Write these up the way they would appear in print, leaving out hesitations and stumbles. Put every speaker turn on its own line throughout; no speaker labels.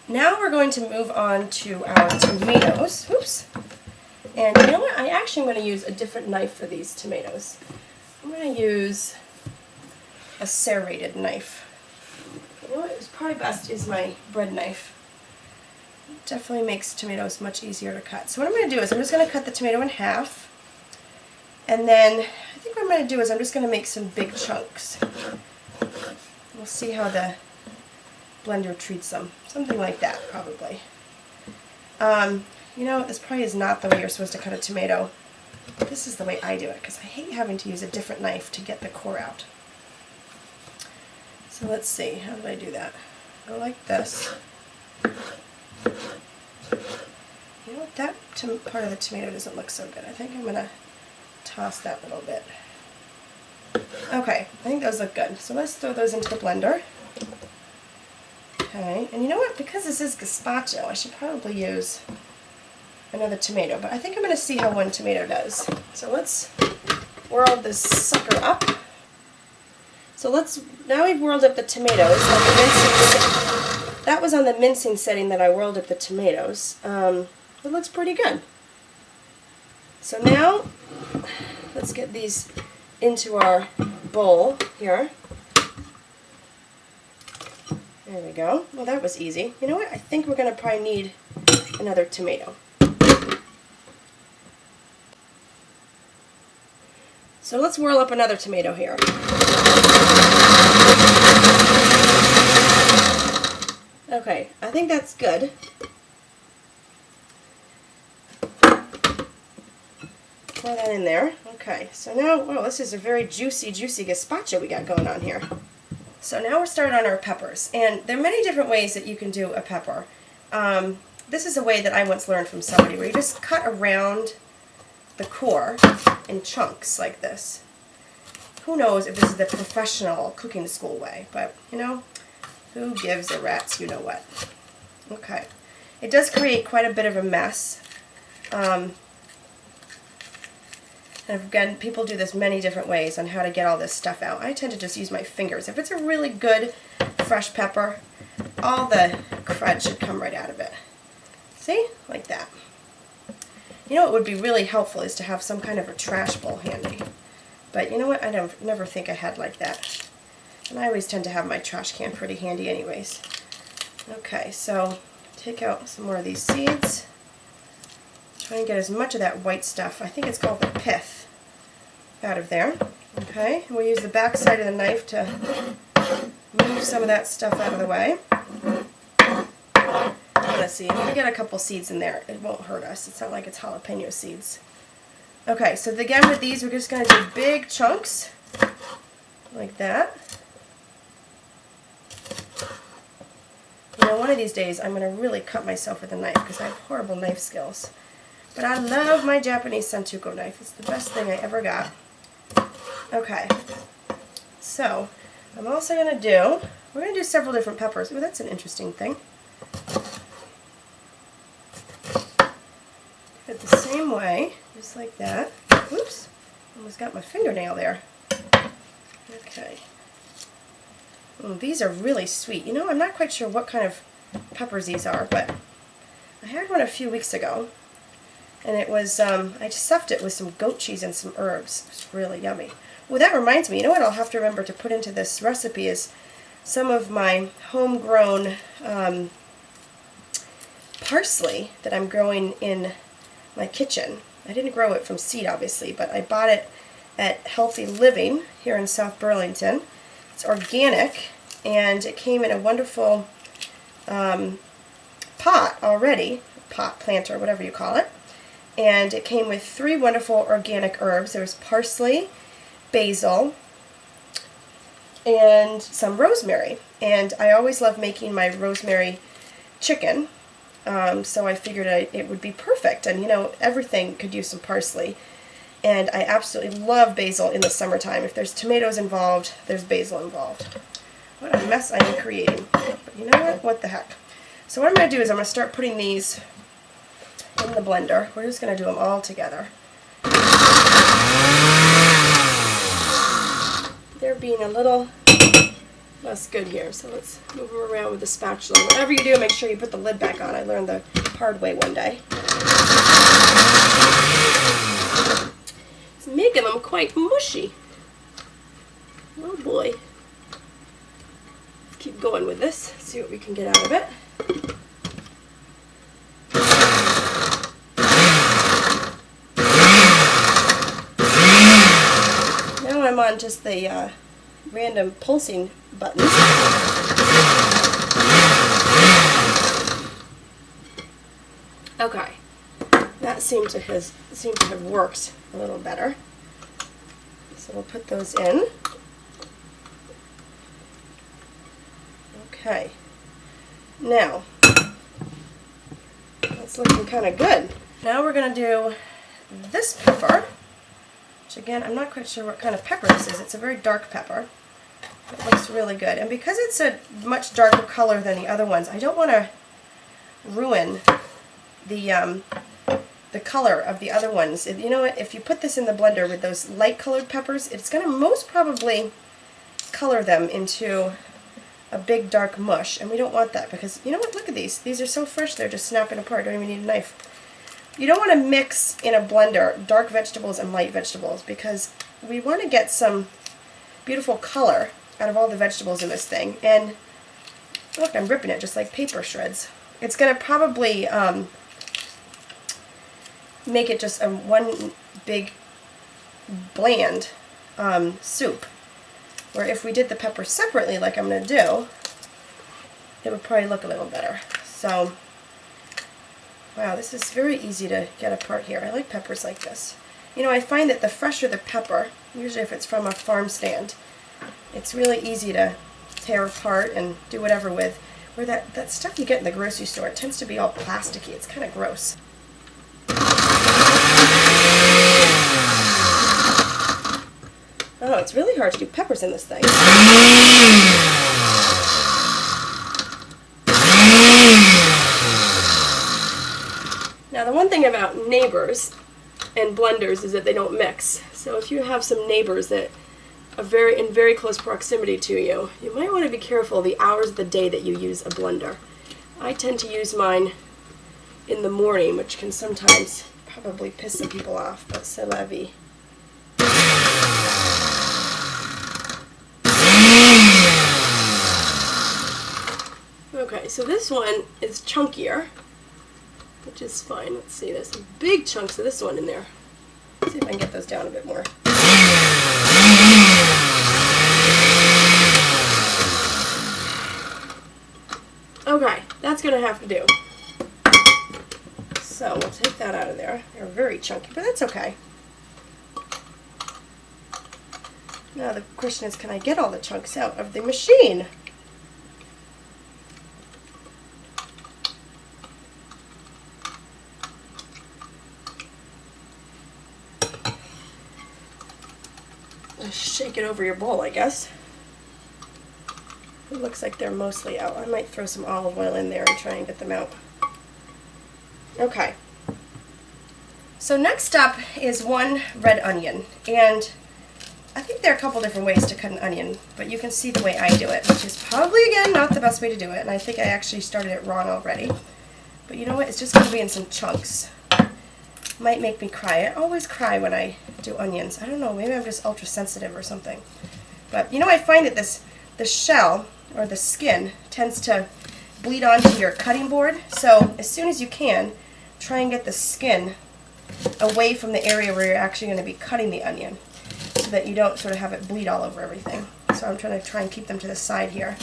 now we're going to move on to our tomatoes. Oops. And you know what? I actually am going to use a different knife for these tomatoes. I'm going to use a serrated knife. You know what? It's probably best is my bread knife. It definitely makes tomatoes much easier to cut. So what I'm going to do is I'm just going to cut the tomato in half. And then I think what I'm going to do is I'm just going to make some big chunks. We'll see how the blender treats them. Something like that, probably. You know, this probably is not the way you're supposed to cut a tomato. This is the way I do it, because I hate having to use a different knife to get the core out. So let's see, how do I do that? Go like this. You know what, that part of the tomato doesn't look so good. I think I'm going to toss that a little bit. Okay, I think those look good. So let's throw those into the blender. Okay, and you know what? Because this is gazpacho, I should probably use another tomato, but I think I'm going to see how one tomato does. So let's whirl this sucker up. So now we've whirled up the tomatoes. That was on the mincing setting that I whirled up the tomatoes. It looks pretty good. So now, let's get these into our bowl here. There we go. Well, that was easy. You know what? I think we're going to probably need another tomato. So let's whirl up another tomato here. Okay, I think that's good. Pour that in there. Okay, so now, oh, this is a very juicy gazpacho we got going on here. So now we're starting on our peppers, and there are many different ways that you can do a pepper. This is a way that I once learned from somebody, where you just cut around the core in chunks like this. Who knows if this is the professional cooking school way, but you know, who gives a rat's you know what. Okay, it does create quite a bit of a mess. And again, people do this many different ways on how to get all this stuff out. I tend to just use my fingers. If it's a really good fresh pepper, all the crud should come right out of it. See? Like that. You know what would be really helpful is to have some kind of a trash bowl handy. But you know what? I never think I had like that. And I always tend to have my trash can pretty handy anyways. Okay, so take out some more of these seeds. Try and get as much of that white stuff, I think it's called the pith, out of there. Okay, and we'll use the back side of the knife to move some of that stuff out of the way. Let's see, if we get a couple seeds in there, it won't hurt us. It's not like it's jalapeno seeds. Okay, so again with these, we're just going to do big chunks, like that. You know, one of these days I'm going to really cut myself with a knife because I have horrible knife skills. But I love my Japanese santuko knife. It's the best thing I ever got. Okay, so I'm also going to do, we're going to do several different peppers. Ooh, that's an interesting thing. Do it the same way, just like that. Oops, almost got my fingernail there. Okay. Ooh, these are really sweet. You know, I'm not quite sure what kind of peppers these are, but I had one a few weeks ago. And it was, I stuffed it with some goat cheese and some herbs. It was really yummy. Well, that reminds me, you know what I'll have to remember to put into this recipe is some of my homegrown parsley that I'm growing in my kitchen. I didn't grow it from seed, obviously, but I bought it at Healthy Living here in South Burlington. It's organic, and it came in a wonderful pot already, pot planter, whatever you call it. And it came with 3 wonderful organic herbs. There was parsley, basil, and some rosemary. And I always love making my rosemary chicken, so I figured it would be perfect. And you know, everything could use some parsley. And I absolutely love basil in the summertime. If there's tomatoes involved, there's basil involved. What a mess I am creating. But you know what? What the heck. So what I'm going to do is I'm going to start putting these in the blender. We're just going to do them all together. They're being a little less good here. So let's move them around with the spatula. Whatever you do, make sure you put the lid back on. I learned the hard way one day. It's making them quite mushy. Oh boy. Let's keep going with this. See what we can get out of it. Now I'm on just the random pulsing buttons. Okay, that seemed to have worked a little better. So we'll put those in. Okay, now that's looking kind of good. Now we're going to do this pepper, which again I'm not quite sure what kind of pepper this is. It's a very dark pepper. It looks really good, and because it's a much darker color than the other ones, I don't want to ruin the color of the other ones. You know what? If you put this in the blender with those light colored peppers, it's going to most probably color them into a big dark mush, and we don't want that because, you know what? Look at these. These are so fresh, they're just snapping apart. Don't even need a knife. You don't want to mix in a blender dark vegetables and light vegetables because we want to get some beautiful color out of all the vegetables in this thing. And look, I'm ripping it just like paper shreds. It's going to probably make it just a one big bland soup. Where if we did the pepper separately like I'm going to do, it would probably look a little better. So, wow, this is very easy to get apart here. I like peppers like this. You know, I find that the fresher the pepper, usually if it's from a farm stand, it's really easy to tear apart and do whatever with. Where that stuff you get in the grocery store, it tends to be all plasticky. It's kind of gross. Oh, it's really hard to do peppers in this thing. Now, the one thing about neighbors and blenders is that they don't mix. So if you have some neighbors that are in very close proximity to you, you might want to be careful the hours of the day that you use a blender. I tend to use mine in the morning, which can sometimes probably piss some people off, but c'est la vie. Okay, so this one is chunkier, which is fine. Let's see, there's some big chunks of this one in there. Let's see if I can get those down a bit more. Okay, that's going to have to do. So we'll take that out of there. They're very chunky, but that's okay. Now the question is, can I get all the chunks out of the machine? Just shake it over your bowl, I guess. It looks like they're mostly out. I might throw some olive oil in there and try and get them out. Okay. So next up is one red onion, and I think there are a couple different ways to cut an onion, but you can see the way I do it, which is probably, again, not the best way to do it, and I think I actually started it wrong already. But you know what? It's just going to be in some chunks. Might make me cry. I always cry when I do onions. I don't know, maybe I'm just ultra sensitive or something. But you know, I find that the shell or the skin tends to bleed onto your cutting board. So as soon as you can, try and get the skin away from the area where you're actually going to be cutting the onion, so that you don't sort of have it bleed all over everything. So I'm trying to keep them to the side here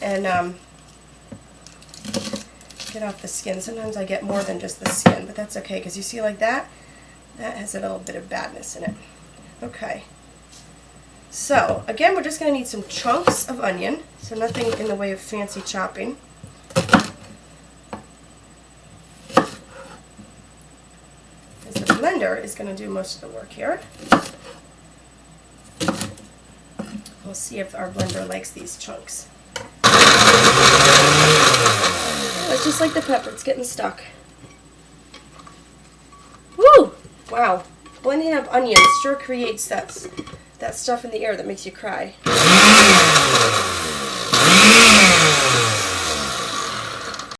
and get off the skin. Sometimes I get more than just the skin, but that's okay, because you see, like that has a little bit of badness in it. Okay. So again, we're just going to need some chunks of onion, so nothing in the way of fancy chopping. As the blender is going to do most of the work here. We'll see if our blender likes these chunks. Oh, it's just like the pepper, it's getting stuck. Woo! Wow. Blending up onions sure creates that that stuff in the air that makes you cry.